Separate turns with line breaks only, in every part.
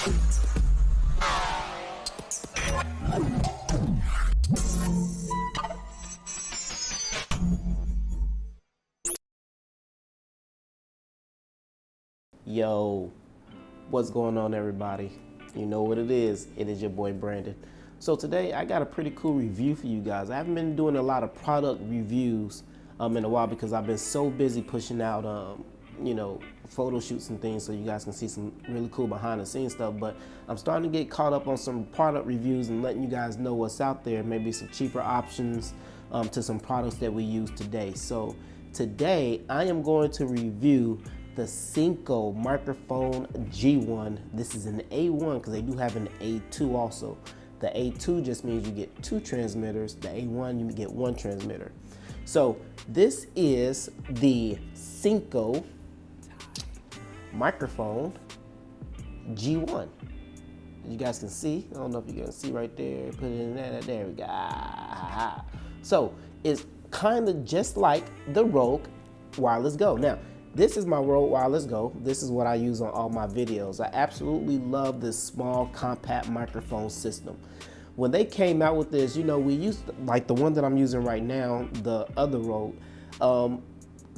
Yo, what's going on, everybody? You know what it is. It is your boy Brandon. So today I got a pretty cool review for you guys. I haven't been doing a lot of product reviews in a while because I've been so busy pushing out photo shoots and things so you guys can see some really cool behind the scenes stuff. But I'm starting to get caught up on some product reviews and letting you guys know what's out there, maybe some cheaper options to some products that we use today. So today I am going to review the Synco Microphone G1. This is an A1 because they do have an A2 also. The A2 just means you get 2 transmitters. The A1, you get 1 transmitter. So this is the Synco Microphone G1. You guys can see. I don't know if you can see right there. Put it in there. There we go. So it's kind of just like the Rode Wireless Go. Now, this is my Rode Wireless Go. This is what I use on all my videos. I absolutely love this small, compact microphone system. When they came out with this, you know, we used, like the one that I'm using right now, the other Rode,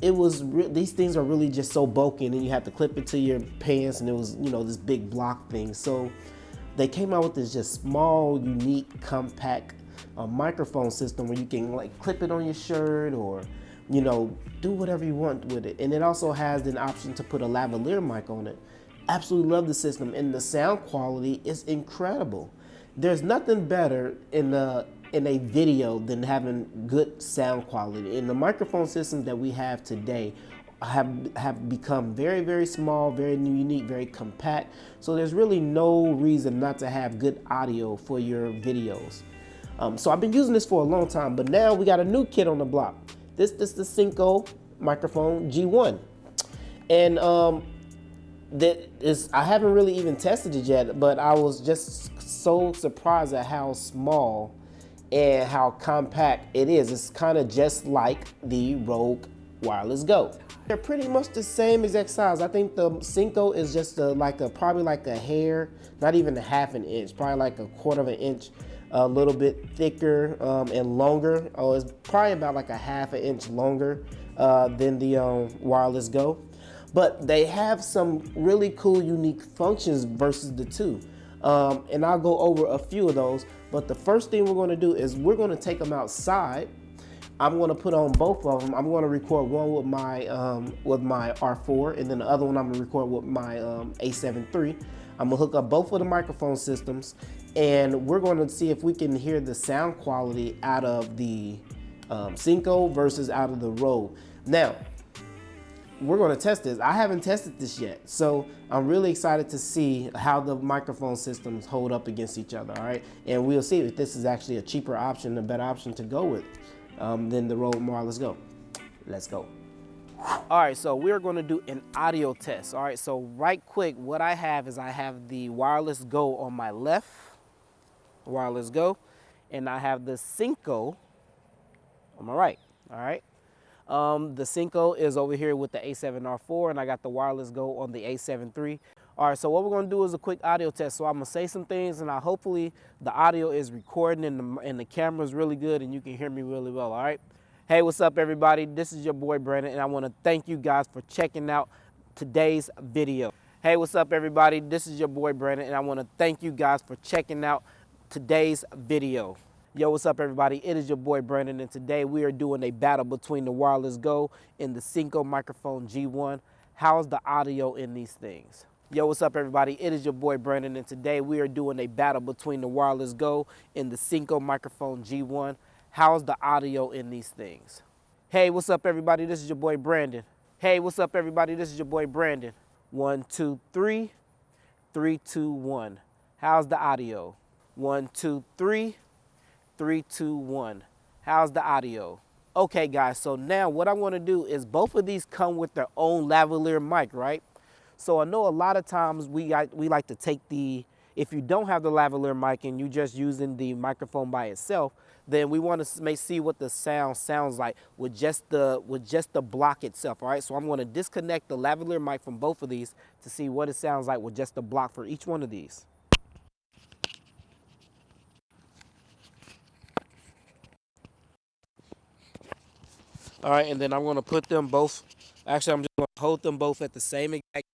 these things are really just so bulky, and then you have to clip it to your pants, and it was, you know, this big block thing. So they came out with this just small, unique, compact microphone system where you can like clip it on your shirt or, you know, do whatever you want with it. And it also has an option to put a lavalier mic on it. Absolutely love the system, and the sound quality is incredible. There's nothing better in a video than having good sound quality. And the microphone systems that we have today have become very, very small, very unique, very compact. So there's really no reason not to have good audio for your videos. So I've been using this for a long time, but now we got a new kid on the block. This is the Synco Microphone G1. And I haven't really even tested it yet, but I was just so surprised at how small and how compact it is. It's kind of just like the Rode Wireless Go. They're pretty much the same exact size. I think the Synco is just probably like a hair, not even a half an inch, probably like a quarter of an inch, a little bit thicker and longer. Oh, it's probably about like a half an inch longer than the Wireless Go. But they have some really cool, unique functions versus the two. And I'll go over a few of those. But the first thing we're gonna do is we're gonna take them outside. I'm gonna put on both of them. I'm gonna record one with my R4, and then the other one I'm gonna record with my A7 III. I'm gonna hook up both of the microphone systems, and we're gonna see if we can hear the sound quality out of the Synco versus out of the Rode. Now, we're gonna test this. I haven't tested this yet, so I'm really excited to see how the microphone systems hold up against each other, all right? And we'll see if this is actually a cheaper option, a better option to go with than the Rode Wireless Go. Let's go. All right, so we're gonna do an audio test. All right, so right quick, what I have is I have the Wireless Go on my left, Wireless Go, and I have the Synco on my right, all right? The Synco is over here with the A7R4, and I got the Wireless Go on the A7 III. All right, so what we're gonna do is a quick audio test. So I'm gonna say some things, and hopefully the audio is recording and the camera's really good and you can hear me really well, all right? Hey, what's up, everybody? This is your boy Brandon, and I wanna thank you guys for checking out today's video. Hey, what's up, everybody? This is your boy Brandon, and I wanna thank you guys for checking out today's video. Yo, what's up, everybody? It is your boy Brandon, and today we are doing a battle between the Wireless Go and the Synco Microphone G1. How's the audio in these things? Yo, what's up, everybody? It is your boy Brandon, and today we are doing a battle between the Wireless Go and the Synco Microphone G1. How's the audio in these things? Hey, what's up, everybody? This is your boy Brandon. Hey, what's up, everybody? This is your boy Brandon. 1, 2, 3. 3, 2, 1. How's the audio? 1, 2, 3. 3, 2, 1. How's the audio? Okay, guys, so now what I want to do is both of these come with their own lavalier mic, right? So I know a lot of times we like to take the if you don't have the lavalier mic and you just using the microphone by itself, then we want to see what the sound sounds like with just the block itself. All right, so I'm going to disconnect the lavalier mic from both of these to see what it sounds like with just the block for each one of these. All right, and then I'm going to put them both. Actually, I'm just going to hold them both at the same exact.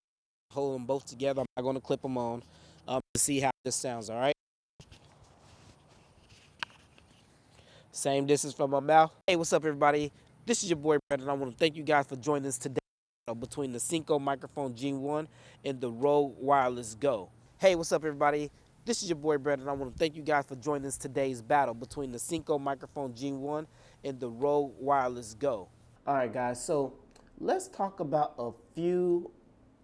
Hold them both together. I'm not going to clip them on to see how this sounds. All right. Same distance from my mouth. Hey, what's up, everybody? This is your boy Brad, and I want to thank you guys for joining us today between the Synco Microphone G1 and the Rode Wireless Go. Hey, what's up, everybody? This is your boy Brad, and I want to thank you guys for joining us today's battle between the Synco Microphone G1 and the Rode Wireless Go. All right, guys. So let's talk about a few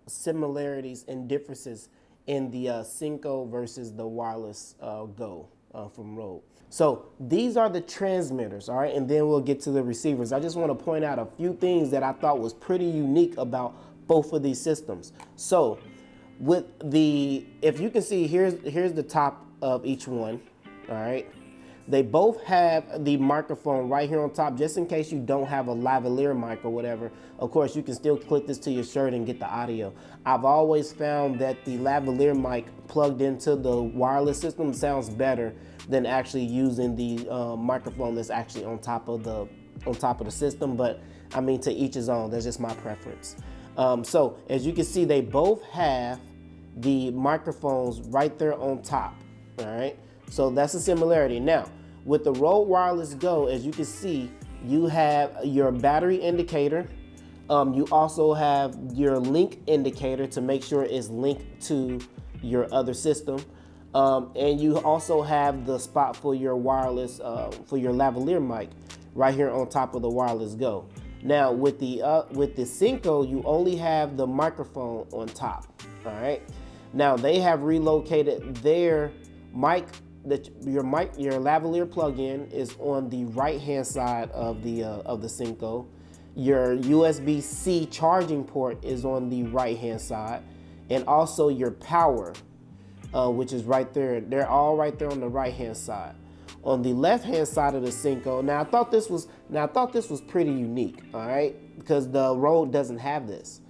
similarities and differences in the Synco versus the Wireless Go from Rode. So these are the transmitters, all right, and then we'll get to the receivers. I just want to point out a few things that I thought was pretty unique about both of these systems. So with the, if you can see, here's the top of each one, all right. They both have the microphone right here on top, just in case you don't have a lavalier mic or whatever. Of course, you can still clip this to your shirt and get the audio. I've always found that the lavalier mic plugged into the wireless system sounds better than actually using the microphone that's actually on top of the system. But I mean, to each his own. That's just my preference. So as you can see, they both have the microphones right there on top. All right. So that's a similarity. Now, with the Rode Wireless Go, as you can see, you have your battery indicator. You also have your link indicator to make sure it's linked to your other system. And you also have the spot for your wireless, for your lavalier mic right here on top of the Wireless Go. Now, with the Synco, you only have the microphone on top, all right? Now, they have relocated their mic. Your lavalier plug-in is on the right-hand side of the Synco. Your USB-C charging port is on the right-hand side, and also your power, which is right there. They're all right there on the right-hand side. On the left-hand side of the Synco, now I thought this was pretty unique, all right, because the Rode doesn't have this.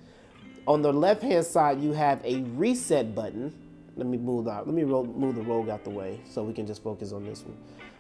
On the left-hand side, you have a reset button. Let me move the Rode out the way so we can just focus on this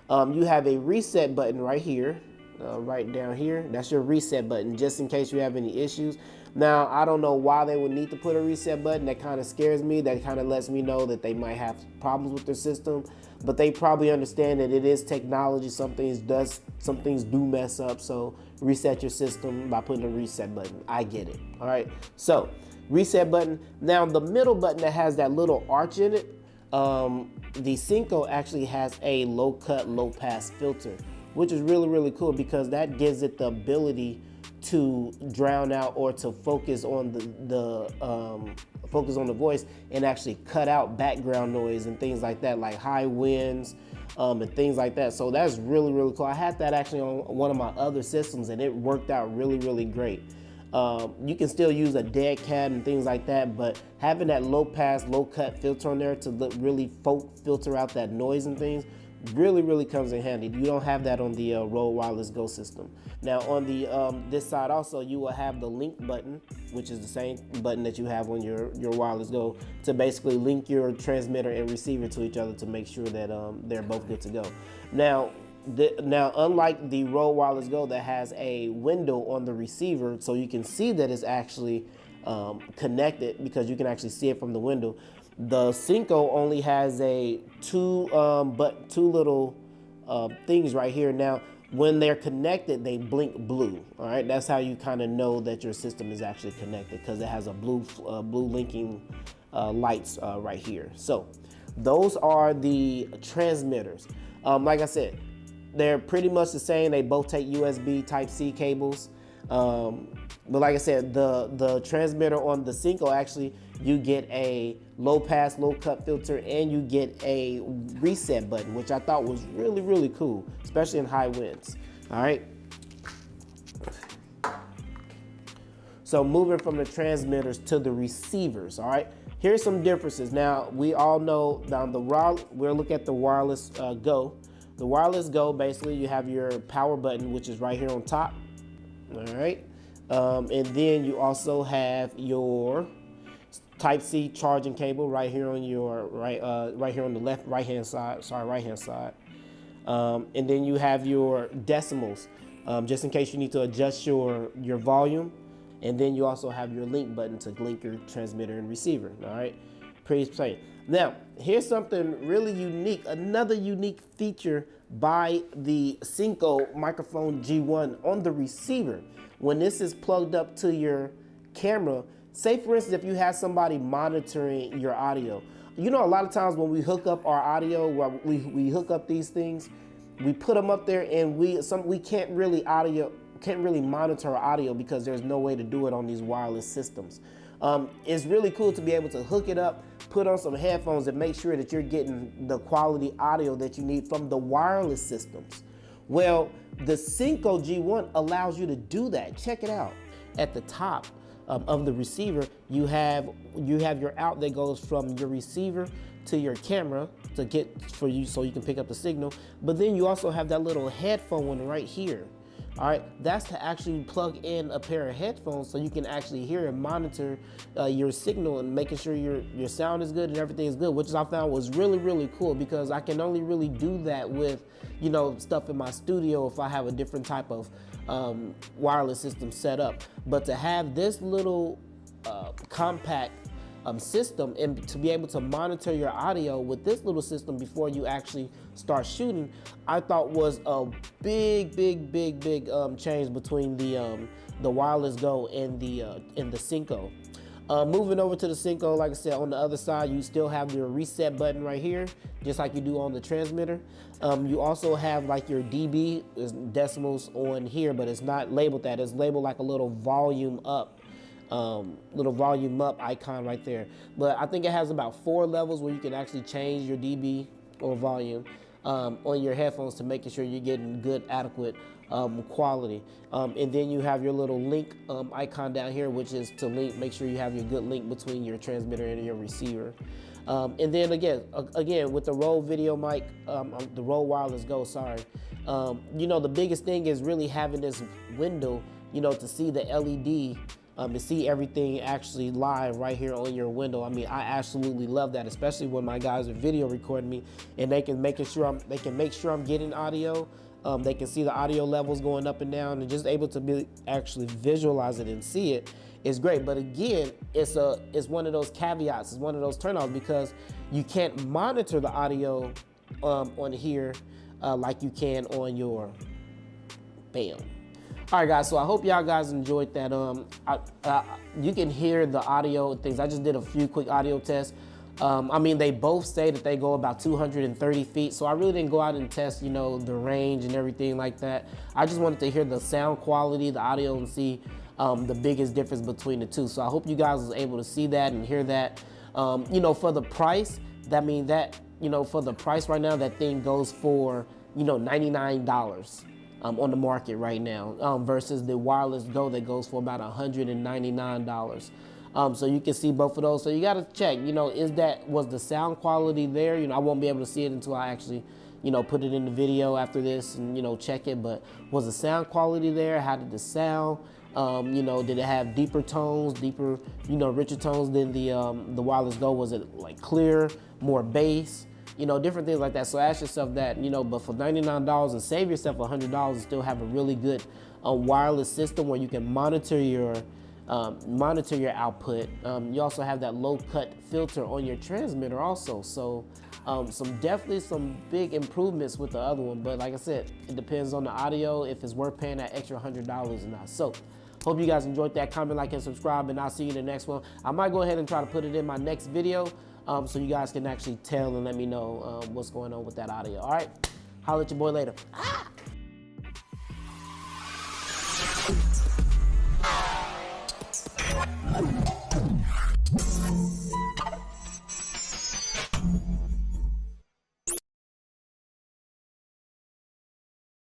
one. You have a reset button right here, right down here. That's your reset button, just in case you have any issues. Now, I don't know why they would need to put a reset button. That kind of scares me. That kind of lets me know that they might have problems with their system, but they probably understand that it is technology. Some things do mess up, so reset your system by putting a reset button. I get it, all right? So, reset button. Now the middle button that has that little arch in it, the Synco actually has a low cut, low pass filter, which is really, really cool because that gives it the ability to drown out or to focus on the voice and actually cut out background noise and things like that, like high winds and things like that. So that's really, really cool. I had that actually on one of my other systems and it worked out really, really great. You can still use a dead cat and things like that, but having that low pass, low cut filter on there to really filter out that noise and things really, really comes in handy. You don't have that on the Rode Wireless Go system. Now on the this side also, you will have the link button, which is the same button that you have on your Wireless Go to basically link your transmitter and receiver to each other to make sure that they're both good to go. Now, unlike the Rode Wireless Go that has a window on the receiver so you can see that it's actually connected because you can actually see it from the window, the Synco only has a two little things right here. Now, when they're connected, they blink blue. All right, that's how you kind of know that your system is actually connected because it has a blue linking lights right here. So those are the transmitters. Like I said, they're pretty much the same. They both take USB Type-C cables. But like I said, the transmitter on the Synco, actually, you get a low pass, low cut filter, and you get a reset button, which I thought was really, really cool, especially in high winds. All right. So moving from the transmitters to the receivers, all right? Here's some differences. Now, we all know we'll look at the wireless Go. The wireless Go, basically you have your power button, which is right here on top, all right? And then you also have your Type-C charging cable right here on your right here on the right hand side. And then you have your decimals, just in case you need to adjust your volume. And then you also have your link button to link your transmitter and receiver. All right, pretty plain. Now, here's something really unique, another unique feature by the Synco Microphone G1 on the receiver. When this is plugged up to your camera, say for instance, if you have somebody monitoring your audio, you know, a lot of times when we hook up our audio, we hook up these things, we put them up there, and we can't really monitor our audio because there's no way to do it on these wireless systems. It's really cool to be able to hook it up, put on some headphones, and make sure that you're getting the quality audio that you need from the wireless systems. Well, the Synco G1 allows you to do that. Check it out. At the top of the receiver, you have your out that goes from your receiver to your camera to get for you so you can pick up the signal. But then you also have that little headphone one right here. All right, that's to actually plug in a pair of headphones so you can actually hear and monitor your signal and making sure your sound is good and everything is good, which I found was really, really cool, because I can only really do that with, you know, stuff in my studio if I have a different type of wireless system set up. But to have this little compact system and to be able to monitor your audio with this little system before you actually start shooting, I thought was a big change between the wireless Go and the Synco. Moving over to the Synco, like I said, on the other side, you still have your reset button right here, just like you do on the transmitter. You also have like your dB, decimals on here, but it's not labeled that. It's labeled like a little volume up icon right there. But I think it has about 4 levels where you can actually change your dB or volume on your headphones to making sure you're getting good, adequate quality. And then you have your little link icon down here, which is to link, make sure you have your good link between your transmitter and your receiver. And then again with the Rode video mic, the Rode Wireless Go, you know, the biggest thing is really having this window, you know, to see the LED, to see everything actually live right here on your window. I mean, I absolutely love that, especially when my guys are video recording me and they can make sure I'm getting audio. They can see the audio levels going up and down, and just able to actually visualize it and see it is great. But again, it's one of those caveats, it's one of those turnoffs, because you can't monitor the audio on here like you can on your bam. All right, guys, so I hope y'all guys enjoyed that. You can hear the audio things. I just did a few quick audio tests. I mean, they both say that they go about 230 feet, so I really didn't go out and test, you know, the range and everything like that. I just wanted to hear the sound quality, the audio, and see the biggest difference between the two. So I hope you guys was able to see that and hear that. You know, for the price, for the price right now, that thing goes for, you know, $99. On the market right now, versus the wireless Go that goes for about $199. So you can see both of those. So you got to check, you know, was the sound quality there? You know, I won't be able to see it until I actually, you know, put it in the video after this and, you know, check it. But was the sound quality there? How did the sound? You know, did it have deeper tones, you know, richer tones than the wireless Go? Was it like clear, more bass? You know, different things like that. So ask yourself that, you know, but for $99 and save yourself $100 and still have a really good wireless system where you can monitor your output. You also have that low cut filter on your transmitter also. So definitely some big improvements with the other one. But like I said, it depends on the audio, if it's worth paying that extra $100 or not. So hope you guys enjoyed that. Comment, like, and subscribe, and I'll see you in the next one. I might go ahead and try to put it in my next video. So you guys can actually tell and let me know what's going on with that audio. All right, holla at your boy later. Ah!